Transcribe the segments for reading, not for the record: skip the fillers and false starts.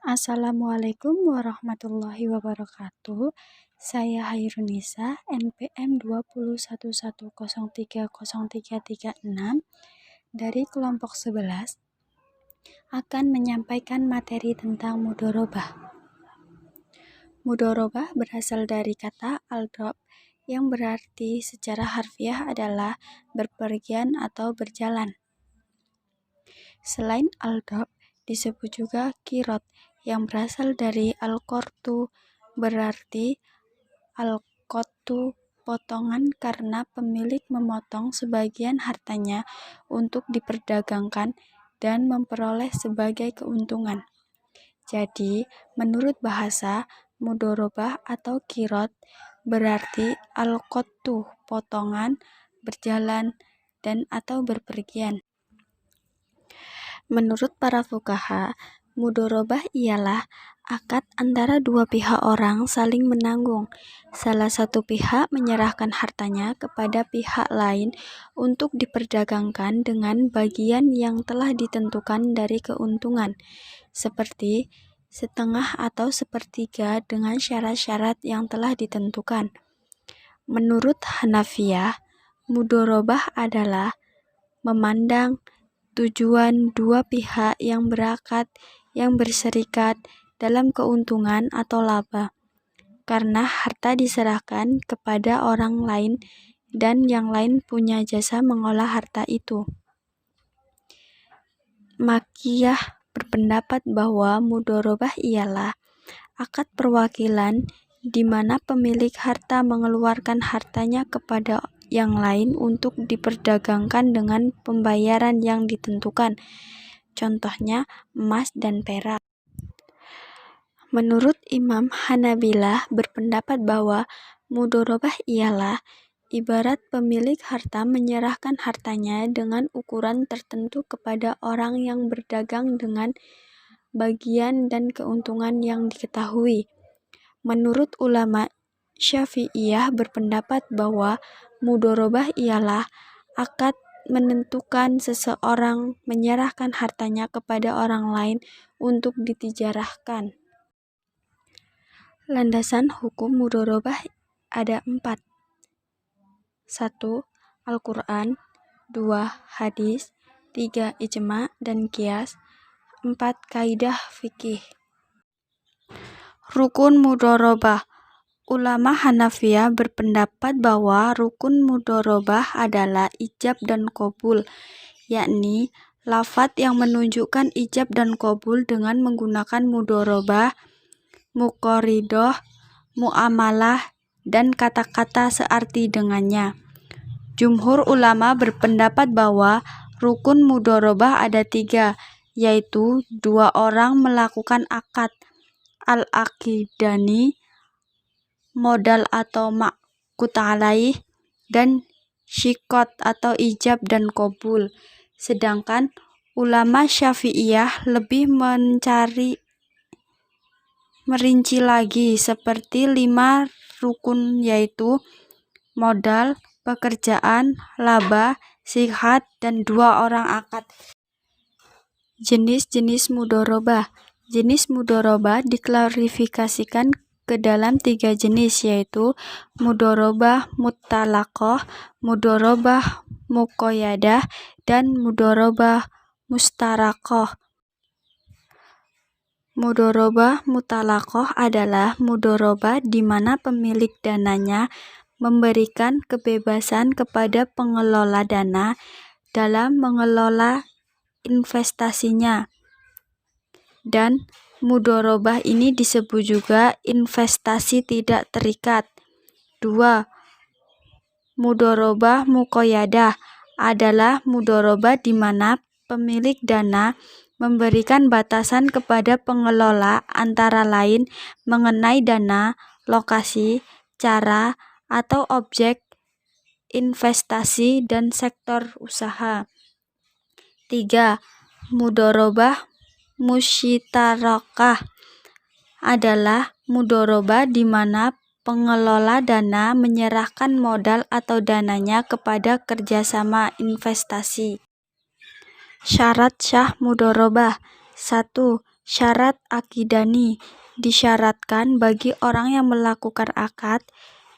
Assalamualaikum warahmatullahi wabarakatuh. Saya Hairunisa, NPM 20110303336 dari kelompok 11 akan menyampaikan materi tentang mudorobah. Mudorobah berasal dari kata al-drob yang berarti secara harfiah adalah berpergian atau berjalan. Selain al-drob, disebut juga kirot yang berasal dari al-qortu, berarti al-qottu potongan karena pemilik memotong sebagian hartanya untuk diperdagangkan dan memperoleh sebagai keuntungan. Jadi, menurut bahasa, mudorobah atau kirot berarti al-qottu potongan, berjalan, dan atau berpergian. Menurut para fuqaha, mudorobah ialah akad antara dua pihak orang saling menanggung. Salah satu pihak menyerahkan hartanya kepada pihak lain untuk diperdagangkan dengan bagian yang telah ditentukan dari keuntungan, seperti setengah atau sepertiga dengan syarat-syarat yang telah ditentukan. Menurut Hanafiyah, mudorobah adalah memandang tujuan dua pihak yang berakad yang berserikat dalam keuntungan atau laba, karena harta diserahkan kepada orang lain dan yang lain punya jasa mengolah harta itu. Makiyah berpendapat bahwa mudorobah ialah akad perwakilan di mana pemilik harta mengeluarkan hartanya kepada yang lain untuk diperdagangkan dengan pembayaran yang ditentukan. Contohnya emas dan perak. Menurut Imam Hanabilah berpendapat bahwa mudorobah ialah ibarat pemilik harta menyerahkan hartanya dengan ukuran tertentu kepada orang yang berdagang dengan bagian dan keuntungan yang diketahui. Menurut ulama Syafi'iyah berpendapat bahwa mudorobah ialah akad menentukan seseorang menyerahkan hartanya kepada orang lain untuk ditijarahkan. Landasan hukum mudorobah ada 4. 1. Al-Quran, 2. Hadis, 3. Ijma' dan Qiyas, 4. Kaidah fikih. Rukun mudorobah. Ulama Hanafiyah berpendapat bahwa rukun mudorobah adalah ijab dan qabul, yakni lafadz yang menunjukkan ijab dan qabul dengan menggunakan mudorobah, muqoridoh, muamalah, dan kata-kata searti dengannya. Jumhur ulama berpendapat bahwa rukun mudorobah ada 3, yaitu 2 orang melakukan akad, al-aqidani, modal atau ma'qud alaih, dan syikot atau ijab dan qabul. Sedangkan ulama Syafi'iyah lebih merinci lagi seperti 5 rukun, yaitu modal, pekerjaan, laba, sihat, dan 2 orang akad. Jenis-jenis mudorobah. Jenis mudorobah diklarifikasikan ke dalam 3 jenis, yaitu mudorobah mutalaqoh, mudorobah muqayyadah, dan mudorobah mustaraqoh. Mudorobah mutalaqoh adalah mudorobah di mana pemilik dananya memberikan kebebasan kepada pengelola dana dalam mengelola investasinya, dan mudorobah ini disebut juga investasi tidak terikat. 2. Mudorobah muqayyadah adalah mudorobah di mana pemilik dana memberikan batasan kepada pengelola antara lain mengenai dana, lokasi, cara, atau objek investasi dan sektor usaha. 3. Mudorobah musyitarakah adalah mudorobah di mana pengelola dana menyerahkan modal atau dananya kepada kerjasama investasi. Syarat syah mudorobah. 1. Syarat akidani disyaratkan bagi orang yang melakukan akad,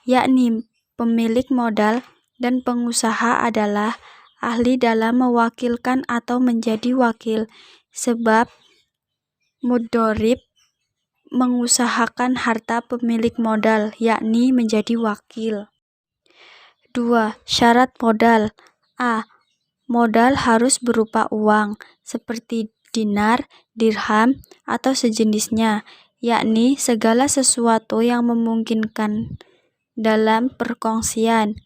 yakni pemilik modal dan pengusaha adalah ahli dalam mewakilkan atau menjadi wakil, sebab mudorib mengusahakan harta pemilik modal, yakni menjadi wakil. 2. Syarat modal. A. Modal harus berupa uang, seperti dinar, dirham, atau sejenisnya, yakni segala sesuatu yang memungkinkan dalam perkongsian.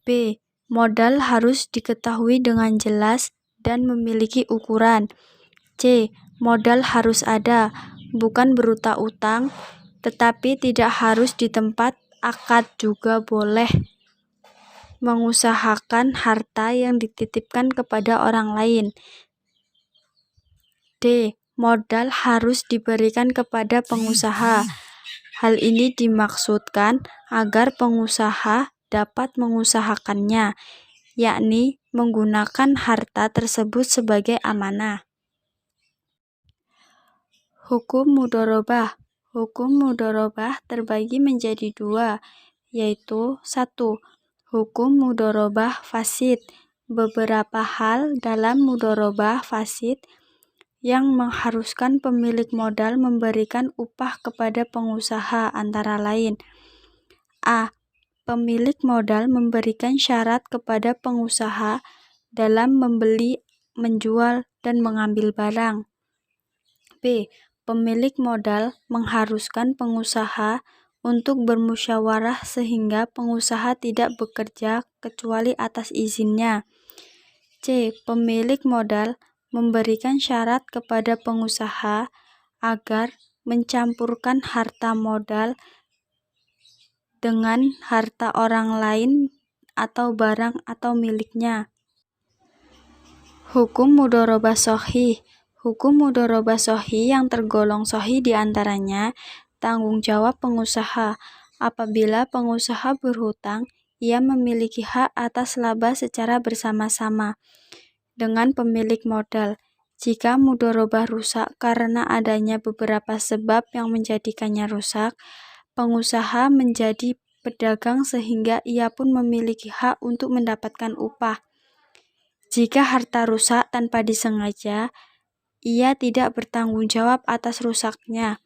B. Modal harus diketahui dengan jelas dan memiliki ukuran. C. Modal harus ada, bukan berupa utang, tetapi tidak harus di tempat akad juga boleh mengusahakan harta yang dititipkan kepada orang lain. D. Modal harus diberikan kepada pengusaha. Hal ini dimaksudkan agar pengusaha dapat mengusahakannya, yakni menggunakan harta tersebut sebagai amanah. Hukum mudorobah. Hukum mudorobah terbagi menjadi dua, yaitu 1. Hukum mudorobah fasid. Beberapa hal dalam mudorobah fasid yang mengharuskan pemilik modal memberikan upah kepada pengusaha antara lain. A. Pemilik modal memberikan syarat kepada pengusaha dalam membeli, menjual, dan mengambil barang. B. Pemilik modal mengharuskan pengusaha untuk bermusyawarah sehingga pengusaha tidak bekerja kecuali atas izinnya. C. Pemilik modal memberikan syarat kepada pengusaha agar mencampurkan harta modal dengan harta orang lain atau barang atau miliknya. Hukum mudorobah shahih. Hukum mudorobah shahih yang tergolong shahih diantaranya tanggung jawab pengusaha. Apabila pengusaha berhutang, ia memiliki hak atas laba secara bersama-sama dengan pemilik modal. Jika mudorobah rusak karena adanya beberapa sebab yang menjadikannya rusak, pengusaha menjadi pedagang sehingga ia pun memiliki hak untuk mendapatkan upah. Jika harta rusak tanpa disengaja, ia tidak bertanggung jawab atas rusaknya.